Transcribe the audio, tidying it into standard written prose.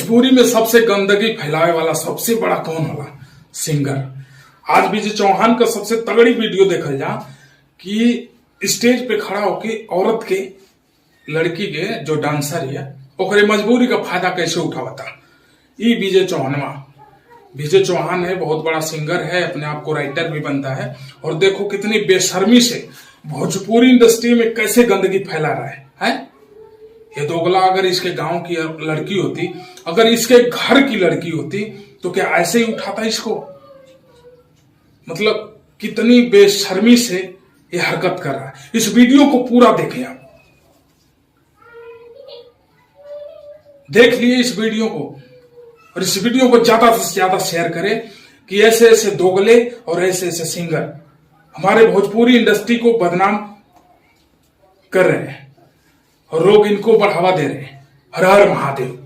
भोजपुरी में सबसे गंदगी फैलावे वाला सबसे बड़ा कौन होला? सिंगर। आज विजय चौहान का सबसे तगड़ी वीडियो देखल जा कि स्टेज पे खड़ा होके औरत के, लड़की के जो डांसर है ओकरे मजबूरी का फायदा कैसे उठावता। ये विजय चौहान है, बहुत बड़ा सिंगर है, अपने आप को राइटर भी बनता है। और देखो कितनी बेशर्मी से भोजपुरी इंडस्ट्री में कैसे गंदगी फैला रहा है? ये दोगला अगर इसके गांव की लड़की होती, अगर इसके घर की लड़की होती तो क्या ऐसे ही उठाता इसको? मतलब कितनी बेशर्मी से ये हरकत कर रहा है। इस वीडियो को पूरा देखें आप, देख लिए इस वीडियो को, और इस वीडियो को ज्यादा से ज्यादा शेयर करें कि ऐसे ऐसे दोगले और ऐसे ऐसे सिंगर हमारे भोजपुरी इंडस्ट्री को बदनाम कर रहे हैं और लोग इनको बढ़ावा दे रहे हैं। हर हर महादेव।